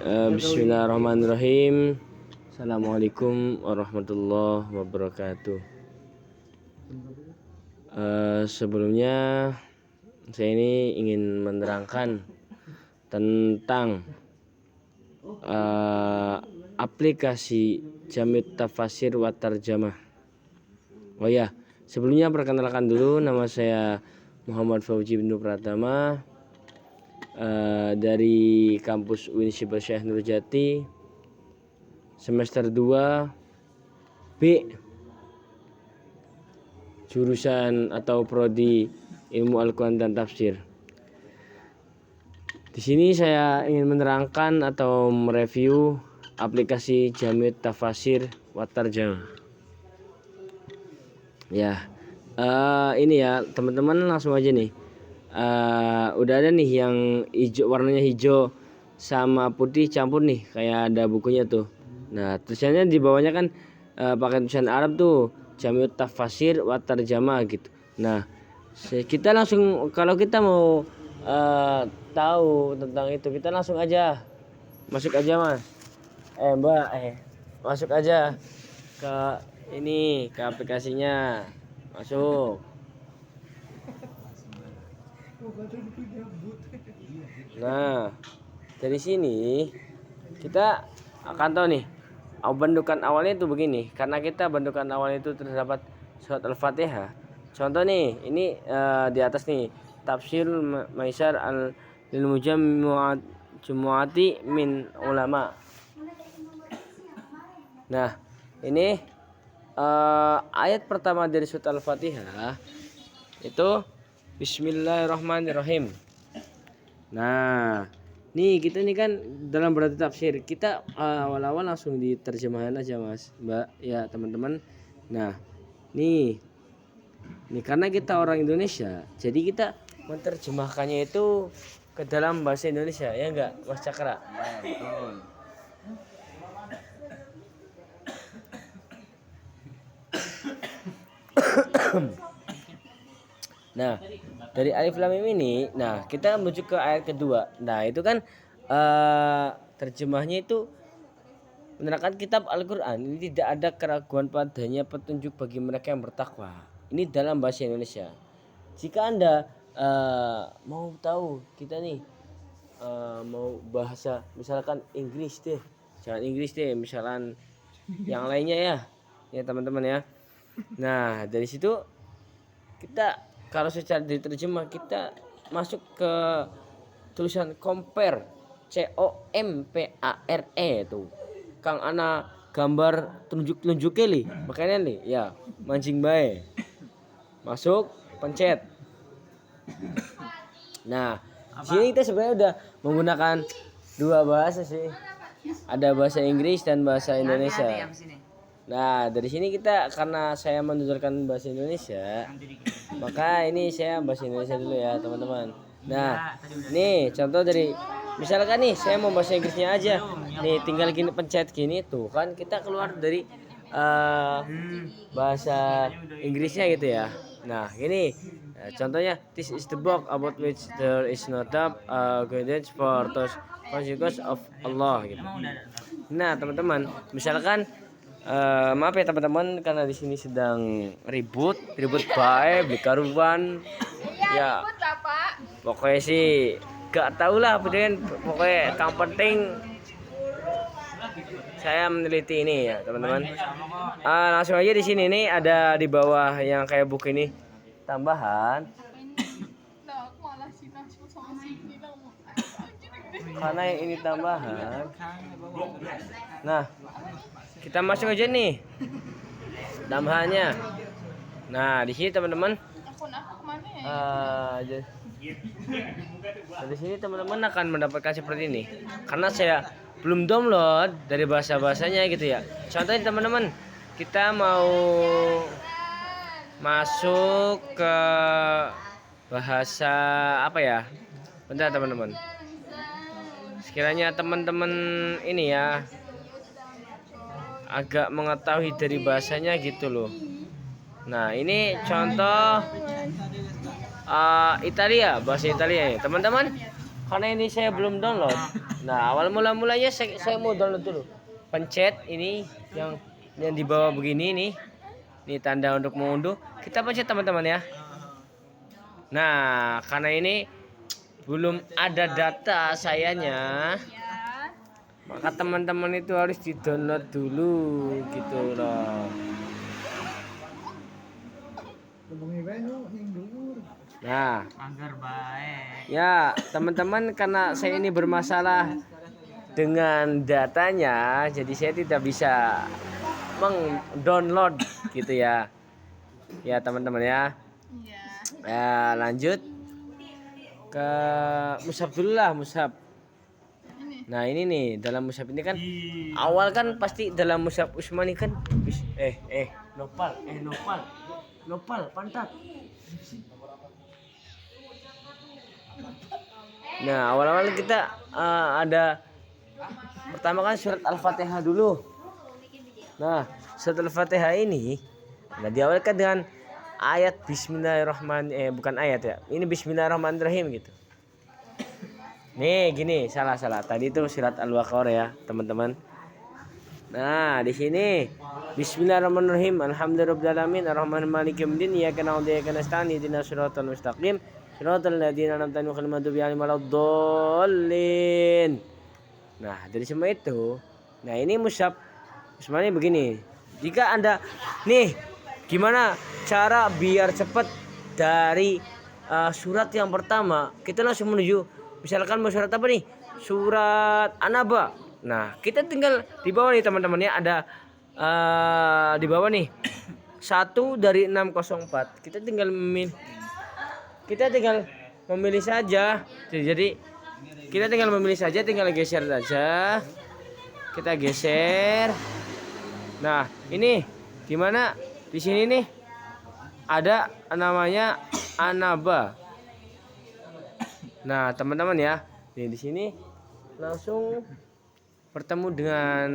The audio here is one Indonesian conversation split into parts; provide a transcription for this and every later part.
Bismillahirrahmanirrahim. Assalamualaikum warahmatullahi wabarakatuh. Sebelumnya saya ini ingin menerangkan tentang aplikasi Jamit Tafasir wa Tarjamah. Oh ya, sebelumnya perkenalkan dulu, nama saya Muhammad Fauzi bin Pratama, dari kampus Universitas Syekh Nurjati, semester 2 B, jurusan atau prodi ilmu Al-Quran dan tafsir. Di sini saya ingin menerangkan atau mereview aplikasi Jamit Tafasir wa Tarjamah. Ya, ini ya teman-teman, langsung aja nih. Udah ada nih yang hijau, warnanya hijau sama putih campur nih, kayak ada bukunya tuh. Nah, tulisannya di bawahnya kan pakai tulisan Arab tuh, Jamit Tafasir wa Tarjamah gitu. Nah, kita langsung, kalau kita mau tahu tentang itu, kita langsung aja masuk aja Mas, Mbak, masuk aja ke ini, ke aplikasinya, masuk. Nah, dari sini kita akan tahu nih, bentukan awalnya itu begini. Karena kita bentukan awalnya itu terdapat surat Al-Fatihah. Contoh nih, ini di atas nih, Tafsir Maisar lil Mujammu'ati min ulama. Nah, ini ayat pertama dari surat Al-Fatihah itu Bismillahirrahmanirrahim. Nah, nih kita nih kan dalam berarti tafsir, kita awal-awal langsung diterjemahan aja Mas, Mbak, ya teman-teman. Nah, nih karena kita orang Indonesia, jadi kita menerjemahkannya itu ke dalam bahasa Indonesia, ya enggak Mas Cakra? Betul. Nah, dari Alif Lam Mim ini, nah kita menuju ke ayat kedua. Nah, itu kan terjemahnya itu menerangkan kitab Al-Quran ini tidak ada keraguan padanya, petunjuk bagi mereka yang bertakwa. Ini dalam bahasa Indonesia. Jika Anda mau tahu, kita nih mau bahasa misalkan Inggris deh, jangan Inggris deh, misalkan yang lainnya ya teman-teman ya. Nah, dari situ kita kalau secara diterjemah, kita masuk ke tulisan compare, COMPARE tuh. Kang ana gambar tunjuk li, makanya nih ya, mancing bae. Masuk, pencet. Nah, di sini kita sebenarnya udah menggunakan dua bahasa sih. Ada bahasa Inggris dan bahasa Indonesia. Nah, dari sini kita, karena saya menunjukkan bahasa Indonesia, maka ini saya bahasa Indonesia dulu ya teman-teman. Nah, nih contoh dari, misalkan nih saya mau bahasa Inggrisnya aja, nih tinggal gini, pencet gini tuh kan, kita keluar dari bahasa Inggrisnya gitu ya. Nah, gini contohnya, this is the book about which there is no doubt, guidance for those conscious of Allah gitu. Nah teman-teman, misalkan maaf ya teman-teman, karena di sini sedang ribut bae beli karuan ya. Pokoknya sih gak tau lah, pokoknya yang penting saya meneliti ini ya teman-teman. Langsung aja di sini nih, ada di bawah yang kayak buku ini tambahan. Karena yang ini tambahan. Nah, kita masuk aja nih tambahannya. Nah, di sini teman-teman, di sini teman-teman akan mendapatkan seperti ini. Karena saya belum download dari bahasa-bahasanya gitu ya. Contohnya teman-teman, kita mau masuk ke bahasa apa ya? Bentar teman-teman. Sekiranya teman-teman ini ya agak mengetahui dari bahasanya gitu loh. Nah, ini contoh Italia, bahasa Italia ya teman-teman. Karena ini saya belum download, Nah, awal mulanya saya mau download dulu. Pencet ini yang di bawah begini nih. Ini tanda untuk mengunduh. Kita pencet teman-teman ya. Nah, karena ini belum ada data sayanya, maka teman-teman itu harus di-download dulu gitu loh. Nah, Agar baik. ya teman-teman, karena saya ini bermasalah dengan datanya, jadi saya tidak bisa meng-download gitu ya. Ya teman-teman ya. Ya lanjut ke mushaf dulu lah, mushaf. Nah ini nih, dalam mushaf ini kan awal kan pasti dalam mushaf Utsmani kan nopal pantat. Nah awal-awal kita ada pertama kan surat Al-Fatihah dulu. Nah surat Al-Fatihah ini diawalkan dengan ayat Bismillahirrahmanirrahim, bukan ayat ya, ini Bismillahirrahmanirrahim gitu. Nih gini, salah. Tadi itu surat Al-Baqarah ya, teman-teman. Nah, di sini Bismillahirrahmanirrahim. Alhamdulillahirabbil alamin, arrahmanir maliki yaumiddin, iyyaka na'budu wa iyyaka nasta'in, ihdinas siratal mustaqim, siratal ladzina an'amta 'alaihim ghairil maghdubi 'alaihim waladdallin. Nah, dari semua itu, nah ini mushaf sebenarnya begini. Jika Anda nih, gimana cara biar cepat dari surat yang pertama kita langsung menuju, misalkan mau surat apa nih, surat An-Naba. Nah kita tinggal di bawah nih teman-teman ya, ada di bawah nih 1 dari 604. Kita tinggal memilih saja. Jadi kita tinggal memilih saja, tinggal geser saja. Kita geser. Nah ini gimana, di sini nih ada namanya An-Naba. Nah teman-teman ya, nih di sini langsung bertemu dengan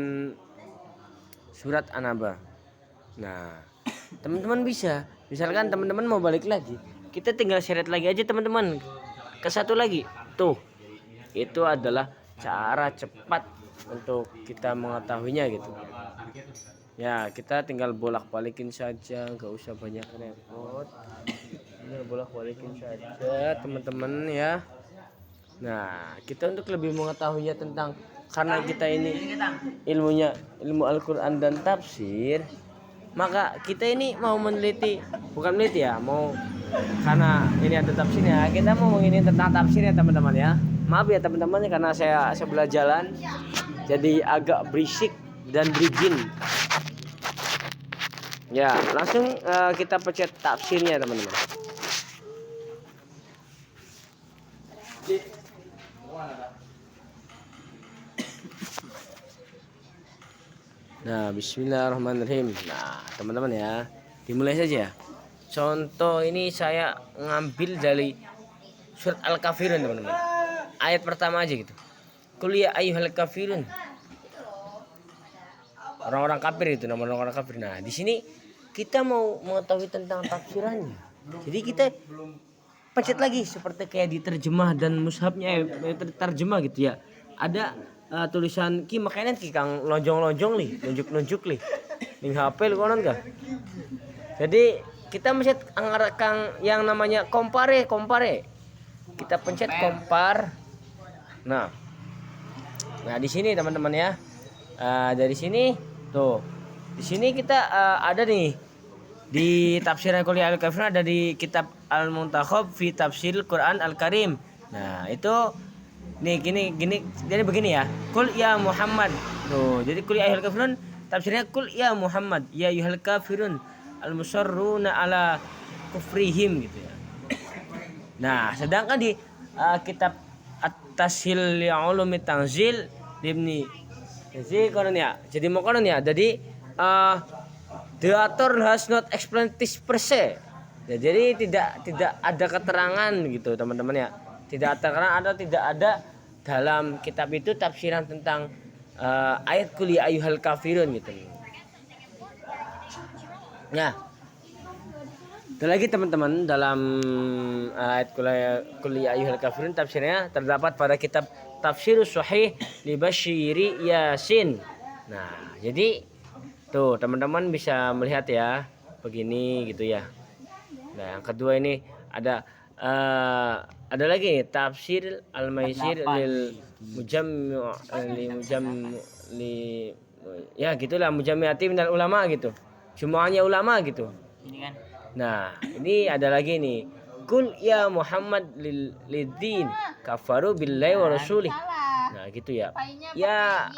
surat An-Naba. Nah teman-teman bisa, misalkan teman-teman mau balik lagi, kita tinggal seret lagi aja teman-teman ke satu lagi. Tuh, itu adalah cara cepat untuk kita mengetahuinya gitu. Ya kita tinggal bolak-balikin saja, nggak usah banyak repot. Tinggal bolak-balikin saja teman-teman ya. Nah kita untuk lebih mengetahuinya tentang, karena kita ini ilmu Al-Quran dan tafsir, maka kita ini mau meneliti, bukan meneliti ya, mau, karena ini ada tafsirnya, kita mau mengini tentang tafsirnya teman-teman ya. Maaf ya teman-teman, karena saya sebelah jalan jadi agak berisik dan berizin. Ya langsung kita pencet tafsirnya teman-teman. Nah Bismillahirrahmanirrahim. Nah teman-teman ya, dimulai saja. Contoh ini saya ngambil dari surat Al-Kafirun teman-teman, ayat pertama aja gitu. Qul ya ayyuhal kafirun, orang-orang kafir itu, nama orang-orang kafir. Nah di sini kita mau mengetahui tentang tafsirannya, jadi kita pencet lagi seperti kayak diterjemah dan mushafnya terjemah gitu ya. Ada tulisan ki makanya ki kang lonjong-lonjong nih, nunjuk-nunjuk nih ning HP lu konon kah. Jadi kita pencet kang yang namanya compare. Kita pencet compare. Nah di sini teman-teman ya. Dari sini tuh. Di sini kita ada nih di tafsiran Kuliah Al-Kafirun, ada di kitab Al-Muntakhab fi Tafsir Quran Al-Karim. Nah, itu nih gini jadi begini ya. Qul ya Muhammad. Tuh, jadi Kuliah Al-Kafirun tafsirnya qul ya Muhammad ya ayyuhal kafirun al-musarruna ala kufrihim gitu ya. Nah, sedangkan di kitab At-Tashil li Ulumi Tanzil Ibni jadi konon ya. Jadi mau konon ya. Jadi the author has not explained this per se. Ya, jadi tidak ada keterangan gitu teman-teman ya. Tidak ada dalam kitab itu tafsiran tentang ayat Qul ya ayyuhal kafirun gitu. Nah, ada lagi teman-teman dalam ayat Qul ya ayyuhal kafirun tafsirnya terdapat pada kitab tafsirus sahih li Basyiri Yasin. Nah, jadi tuh teman-teman bisa melihat ya, begini gitu ya. Nah, yang kedua ini ada ada lagi nih, tafsir al-maisir lil mujam li mujam li ya gitulah, mujammiati minal ulama gitu. Semuanya ulama gitu. Ini kan. Nah, ini ada lagi nih. Kul ya Muhammad lidin kafaru billahi wa rasulih. Nah, gitu ya. Ya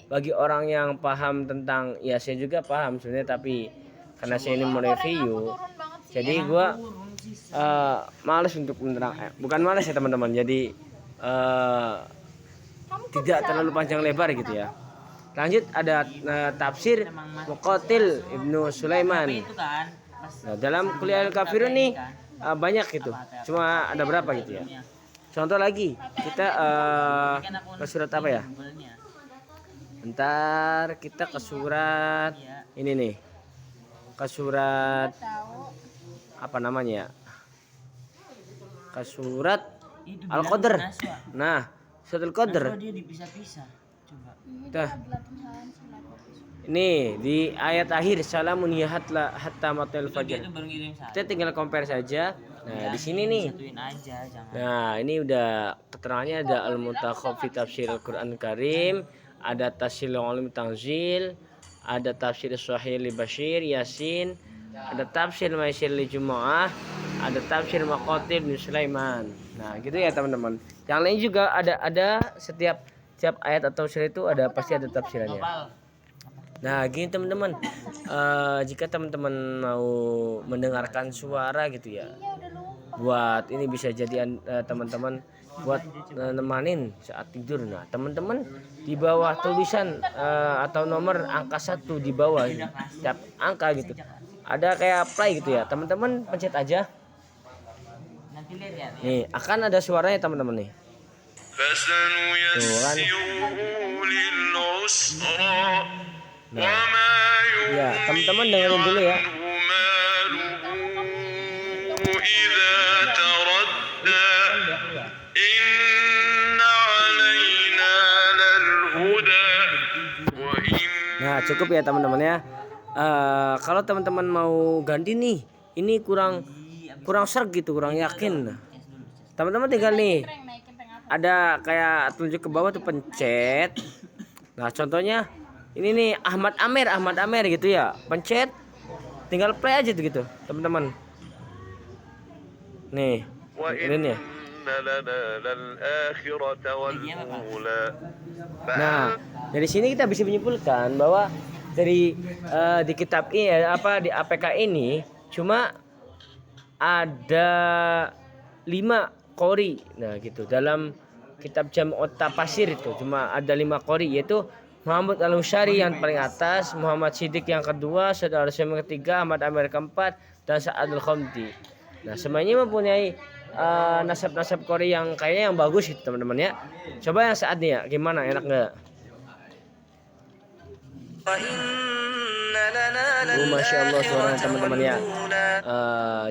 bagi orang yang paham tentang, ya saya juga paham sebenarnya, tapi karena saya ini mereview, jadi gua males untuk menerang, bukan males ya teman-teman, jadi tidak terlalu panjang lebar gitu ya. Lanjut ada tafsir Muqatil Ibnu Sulaiman. Nah, dalam kuliah Al-Kafirun nih banyak gitu. Cuma ada berapa gitu ya. Contoh lagi, kita ke surat apa ya? Bentar, kita ke surat ini nih. Ke surat apa namanya ya? Ke surat Al-Qadr. Nah, surat Al-Qadr. Dia dipisah-pisah. Coba. Dah. Ini di ayat akhir salamun ya hatta matla'il fajr. Kita tinggal compare saja. Nah, di sini nih. Nah, ini udah keterangannya, ada al-muntakhab fi tafsir Al-Qur'an Karim, ada tafsir ulum tanzil, ada tafsir sahih li Basyir Yasin, ada tafsir maisir li Jumu'ah, ada tafsir Maqatil bin Sulaiman. Nah, gitu ya teman-teman. Yang lain juga ada setiap ayat atau surat itu ada, pasti ada tafsirannya. Nah, gini teman-teman, jika teman-teman mau mendengarkan suara gitu ya, buat ini bisa jadi teman-teman buat nemanin saat tidur. Nah, teman-teman di bawah tulisan atau nomor angka 1 di bawah setiap angka gitu, ada kayak play gitu ya, teman-teman pencet aja. Nanti lihat ya. Nih akan ada suaranya teman-teman nih. Tuh kan. Nah, ya teman-teman dengerin dulu ya. Nah, cukup ya teman-teman ya. Kalau teman-teman mau ganti nih, ini kurang serg gitu, kurang yakin. Teman-teman tinggal nih, ada kayak tunjuk ke bawah tuh, pencet. Nah, contohnya ini nih Ahmad Amer gitu ya, pencet, tinggal play aja tuh gitu teman-teman. Nih ini ya. Nah, dari sini kita bisa menyimpulkan bahwa dari di kitab ini di APK ini cuma ada 5 qori. Nah, gitu. Dalam kitab Jam'ut Tafasir itu cuma ada 5 qori, yaitu Muhammad Al-Husyari yang paling atas, Muhammad Siddiq yang kedua, Saudara Rasul yang ketiga, Ahmad Amir keempat, dan Sa'ad Al-Khamdi. Nah, semuanya mempunyai nasab qori yang kayaknya yang bagus gitu teman-teman ya. Coba yang Sa'ad nih ya, gimana, enak nggak? Masya Allah suaranya teman-teman ya.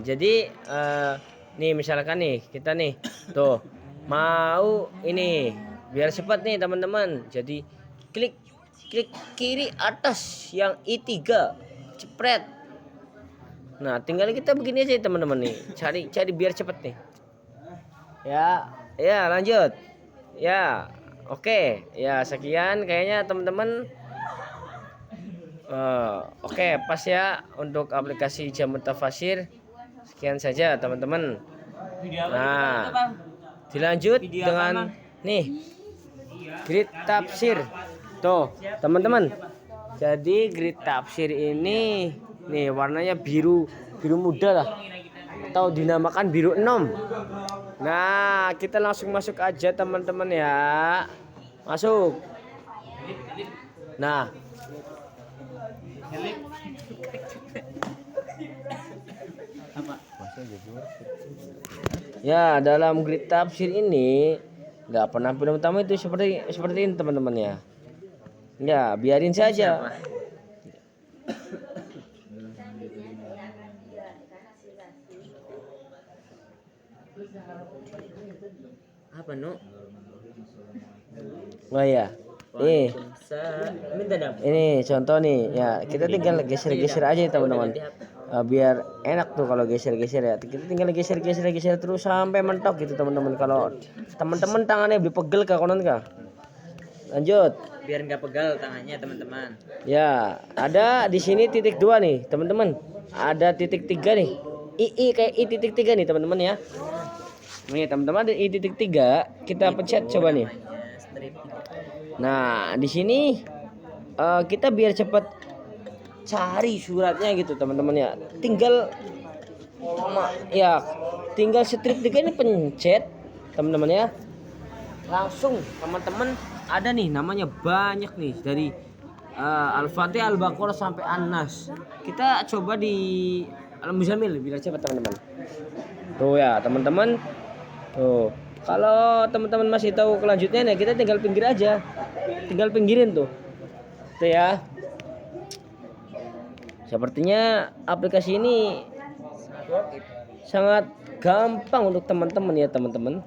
Jadi nih misalkan nih kita nih tuh mau ini biar cepat nih teman-teman. Jadi klik kiri atas yang I3, cepret. Nah, tinggal kita begini aja teman-teman nih, cari biar cepet nih. Ya lanjut. Ya, oke. Ya sekian kayaknya teman-teman. Oke, pas ya untuk aplikasi Jam'ut Tafasir. Sekian saja teman-teman. Nah, dilanjut dengan nih grid tafsir. Tuh teman-teman, jadi grid tafsir ini nih warnanya biru muda lah, atau dinamakan biru 6. Nah, kita langsung masuk aja teman-teman ya. Masuk. Nah, ya dalam grid tafsir ini nggak penampilan utama itu seperti ini teman-teman ya. Ya biarin saja. Apa no? Wah ya. Nih, Minta dam. ini contoh nih ya, kita tinggal geser-geser aja ya, teman-teman. Biar enak tuh kalau geser-geser ya. Kita tinggal geser terus sampai mentok gitu, teman-teman. Kalau teman-teman tangannya pegel ke konon kah? Lanjut. Biar nggak pegal tangannya teman-teman. Ya, ada di sini titik 2 nih, teman-teman. Ada titik 3 nih. Kayak I titik 3 nih, teman-teman ya. Nih, teman-teman ada I titik 3, kita pencet coba nih. Strip. Nah, di sini kita biar cepet cari suratnya gitu, teman-teman ya. Tinggal strip 3 ini pencet, teman-teman ya. Langsung teman-teman ada nih namanya banyak nih dari Al-Fatihah, Al-Baqarah sampai An-Nas. Kita coba di Al-Muzammil biar cepat, teman-teman. Tuh ya, teman-teman. Tuh. Kalau teman-teman masih tahu kelanjutnya nih, kita tinggal pinggir aja. Tinggal pinggirin tuh. Tuh ya. Sepertinya aplikasi ini sangat gampang untuk teman-teman ya, teman-teman.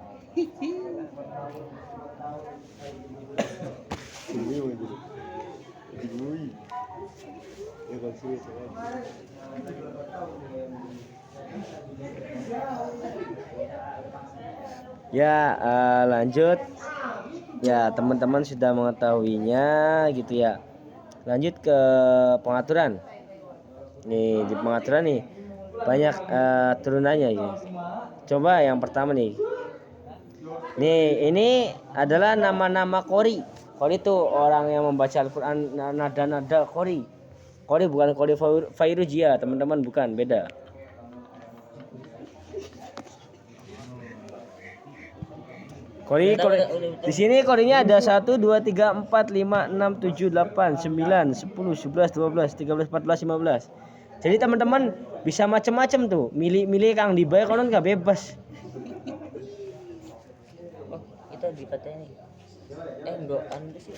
Ya, lanjut. Ya, teman-teman sudah mengetahuinya gitu ya. Lanjut ke pengaturan. Nih, di pengaturan nih banyak turunannya gitu. Coba yang pertama nih. Nih, ini adalah nama-nama qori. Qori itu orang yang membaca Al-Qur'an nada-nada qori. Qori bukan qori Fairuzia, teman-teman, bukan, beda. Kori. Di sini korinya ada 1 2 3 4 5 6 7 8 9 10 11 12 13 14 15. Jadi teman-teman bisa macam-macam tuh. Milih Kang dibayar konon nggak bebas. Oh, itu di nih. Enggak anu sih.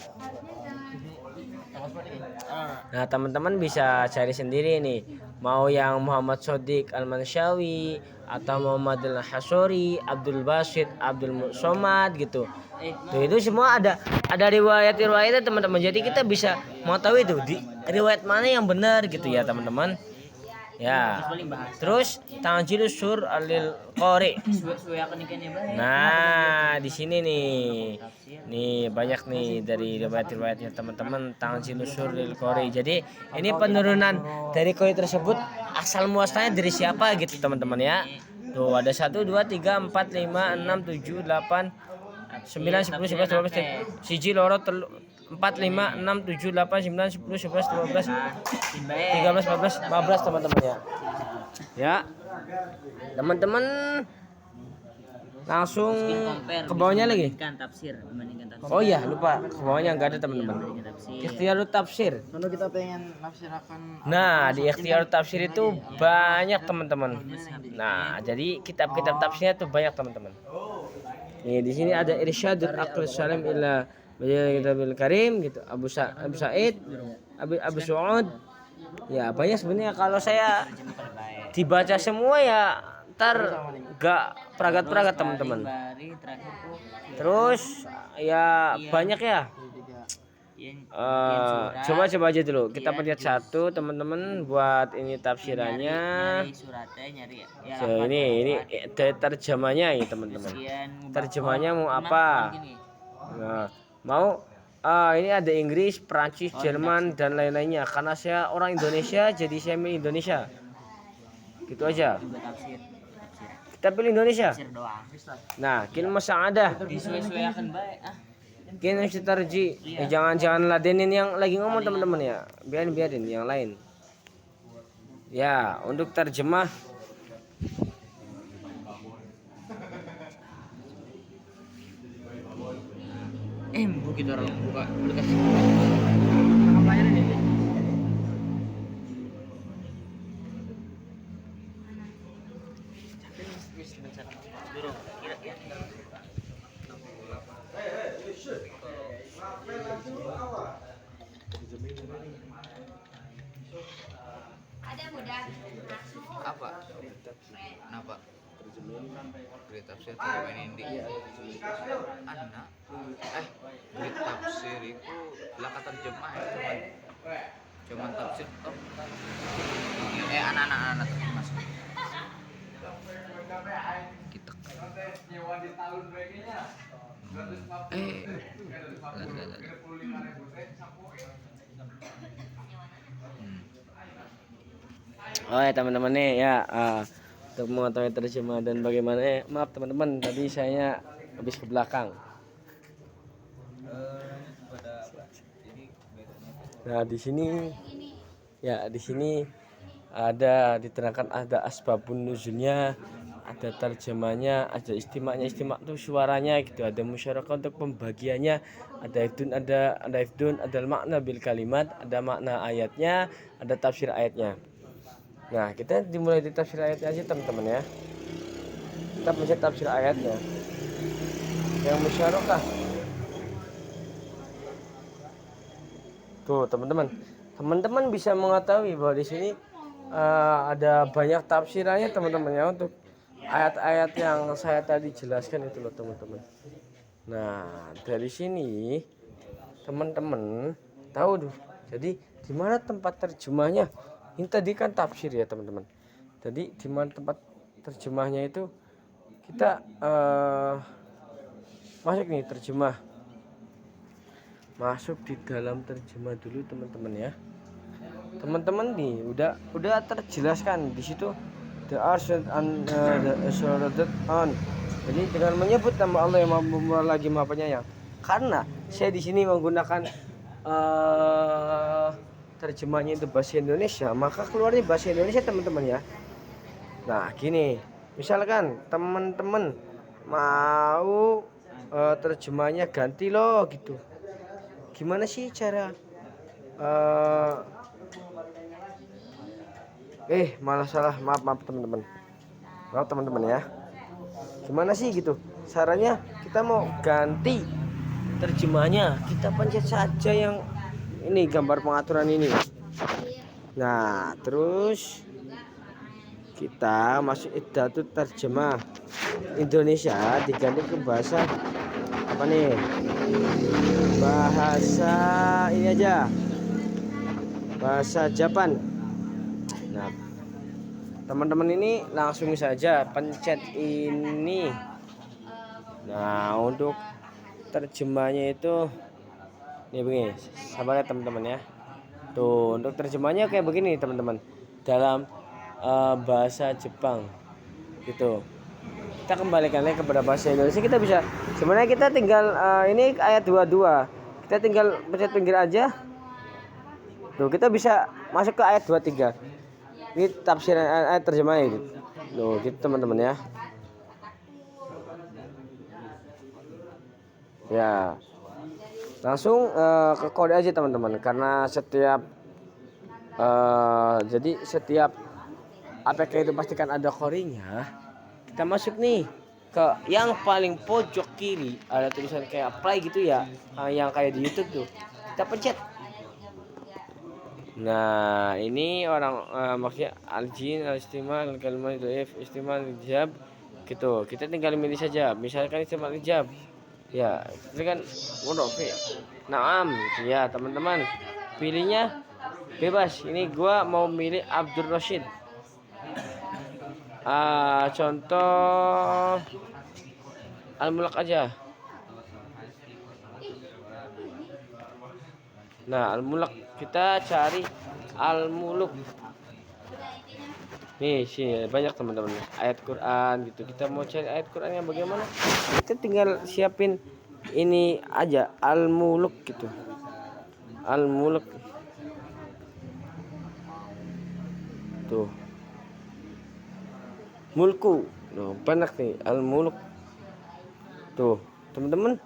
Nah, teman-teman bisa cari sendiri nih. Mau yang Muhammad Shodiq Al-Manshawi atau Muhammad Al-Hasori, Abdul Basit, Abdul Somad gitu. Tuh, itu semua ada riwayatnya, teman-teman. Jadi kita bisa mau tahu itu di riwayat mana yang benar gitu ya, teman-teman. Ya. Terus Tanjilus Sur Alil Qori. Nah, di sini nih. Nih banyak nih dari riwayatnya teman-teman Tanjilus Sur Alil Qori. Jadi ini penurunan dari qori tersebut asal muasalnya dari siapa gitu, teman-teman ya. Tuh ada 1 2 3 4 5 6 7 8 9 10 11 12 siji loro 4 5 6 7 8 9 10 11 12 13 14 15, teman-teman ya. Ya. Teman-teman langsung ke bawahnya lagi. Tafsir. Oh iya, lupa. Ke bawahnya enggak ada, teman-teman. Ikhtiarut tafsir. Kalau kita pengen nafsirakan, Nah, di ikhtiarut tafsir itu banyak, teman-teman. Nah, jadi kitab-kitab tafsirnya tuh banyak, teman-teman. Nih, di sini ada Irsyadul Aql Salim ila Kitabil Karim gitu. Abu Said, Abu Su'ud. Ya, banyak sebenarnya. Kalau saya dibaca semua ya ntar gak peragat-peragat, teman-teman. Terus ya banyak ya. Coba aja dulu. Kita pencet 1, teman-teman, buat ini tafsirannya. So, ini terjemahnya ya, teman-teman. Terjemahnya mau apa? Nah, mau ini ada Inggris, Prancis, Jerman dan lain-lainnya. Karena saya orang Indonesia, jadi saya milih Indonesia. Gitu aja. Kita pilih Indonesia. Nah, kin masa ada. disesuaikan baik Kin terji. Jangan ladenin yang lagi ngomong, teman-teman ya. Biarin yang lain. Ya, untuk terjemah begitu orang buka aplikasi. Ada mudah. Apa? Kenapa? Grid tafsir terjemahan Indi. Anak. Grid tafsir itu laka terjemah ya, cuman tafsir toh. Anak-anak terjemah. Kita. Oh ya teman-teman nih ya, untuk mengetahui terjemah dan bagaimana, maaf teman-teman tadi saya habis ke belakang. Nah di sini ya, di sini ada diterangkan, ada asbabun nuzulnya, ada terjemahnya, ada istimaknya. Istimak itu suaranya gitu, ada musyarakah untuk pembagiannya, ada ifdun, ada makna bil kalimat, ada makna ayatnya, ada tafsir ayatnya. Nah kita dimulai di tafsir ayatnya aja teman-teman ya. Kita baca tafsir ayatnya yang musyarakah. Tuh teman-teman bisa mengetahui bahwa di sini ada banyak tafsirannya teman-teman ya, untuk ayat-ayat yang saya tadi jelaskan itu loh teman-teman. Nah dari sini teman-teman tahu tuh, jadi di mana tempat terjemahnya. Ini tadi kan tafsir ya teman-teman. Jadi di mana tempat terjemahnya itu kita masuk nih terjemah. Masuk di dalam terjemah dulu teman-teman ya. Teman-teman nih udah terjelaskan di situ, the arshad and the assured on. Jadi dengan menyebut nama Allah yang lagi Maha Penyayang. Karena saya di sini menggunakan terjemahnya itu bahasa Indonesia, maka keluarnya bahasa Indonesia teman-teman ya. Nah gini, misalkan teman-teman mau terjemahnya ganti loh gitu. Gimana sih cara malah salah, maaf teman-teman. Maaf teman-teman ya. Gimana sih gitu caranya? Kita mau ganti terjemahnya, kita pencet saja yang ini gambar pengaturan ini. Nah terus kita masuk idatu terjemah Indonesia, diganti ke bahasa apa nih, bahasa ini aja, bahasa Japan. Nah teman-teman ini langsung saja pencet ini. Nah untuk terjemahnya itu nih begini, sabar ya teman-teman ya. Tuh untuk terjemahnya kayak begini teman-teman, dalam bahasa Jepang gitu. Kita kembalikan lagi kepada bahasa Indonesia. Kita bisa, sebenarnya kita tinggal ini ayat 22, kita tinggal pencet pinggir aja. Tuh kita bisa masuk ke ayat 23. Ini tafsiran ayat terjemahnya gitu. Tuh gitu teman-teman ya. Ya langsung ke kode aja teman-teman, karena setiap jadi setiap APK itu pastikan ada codingnya. Kita masuk nih ke yang paling pojok kiri, ada tulisan kayak play gitu ya, yang kayak di YouTube tuh, kita pencet. Nah ini orang maksudnya al-jin, al-istimal, al-kalimat, istimal, al-hijab gitu. Kita tinggal milih saja, misalkan istimal hijab ya, itu kan mudofi. Naam gitu ya teman-teman, pilihnya bebas. Ini gua mau milih Abdul Rashid. Contoh Al-Mulk aja. Nah Al-Mulk, kita cari Al-Mulk. Nih sih banyak teman-teman ayat Quran gitu. Kita mau cari ayat Quran yang bagaimana, kita tinggal siapin ini aja, Al-Mulk gitu. Al-Mulk tuh, mulku. Loh, banyak nih Al-Mulk. Tuh, teman-teman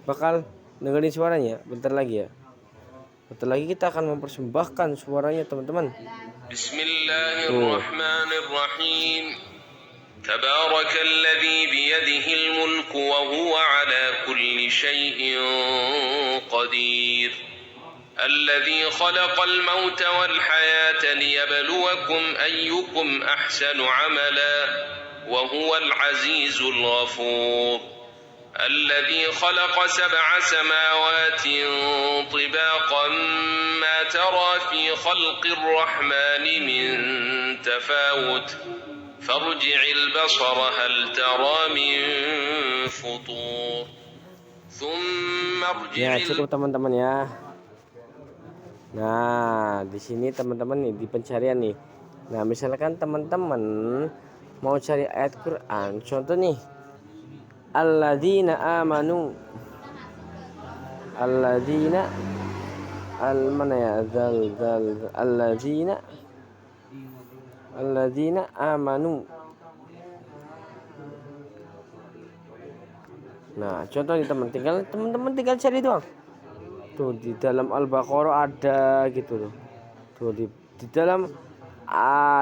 bakal dengerin suaranya bentar lagi ya. Bentar lagi kita akan mempersembahkan suaranya teman-teman. Bismillahirrahmanirrahim. Tabarakalladzi biyadihil mulku wa huwa ala kulli syai'in qadir. الذي خلق الموت والحياة ليبلوكم أيكم أحسن عملا وهو العزيز الغفور الذي خلق 7 سماوات طباقا ما ترى في خلق الرحمن من تفاوت فارجع البصر هل ترى من فطور ثم Ya, ارجع cukup teman-teman ya. Nah, di sini teman-teman nih di pencarian nih. Nah, misalkan teman-teman mau cari ayat Quran, contoh nih. Alladzina amanu. Alladzina mana ya? Alladzina amanu. Nah, contoh nih teman-teman tinggal cari doang. Tuh di dalam Al-Baqarah ada gitu loh. Tuh di dalam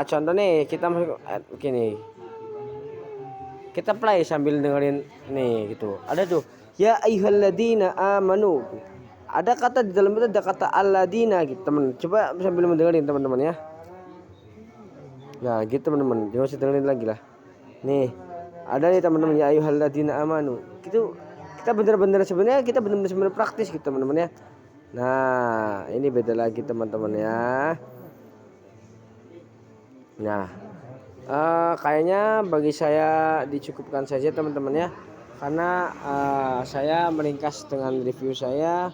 contoh nih kita masuk begini. Kita play sambil dengerin nih gitu. Ada tuh ya ayyuhalladzina amanu. Ada kata di dalam itu ada kata alladzina gitu teman. Coba sambil mendengarin teman-teman ya. Nah, gitu teman-teman. Jangan usah dengerin lagi lah. Nih, ada nih teman-teman ya ayyuhalladzina amanu. Gitu kita bener-bener sebenarnya kita bener-bener praktis gitu teman-teman ya. Nah, ini beda lagi teman-teman ya. Nah, kayaknya bagi saya dicukupkan saja teman-teman ya, karena saya meringkas dengan review saya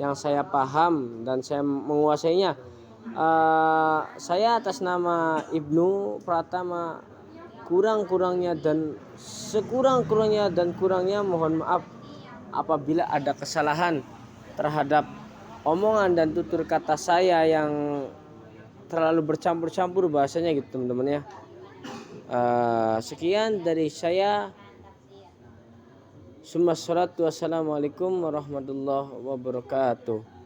yang saya paham dan saya menguasainya. Saya atas nama Ibnu Pratama kurang-kurangnya dan sekurang-kurangnya dan kurangnya mohon maaf apabila ada kesalahan terhadap omongan dan tutur kata saya yang terlalu bercampur-campur bahasanya gitu teman-teman ya. Sekian dari saya. Wassalamualaikum warahmatullahi wabarakatuh.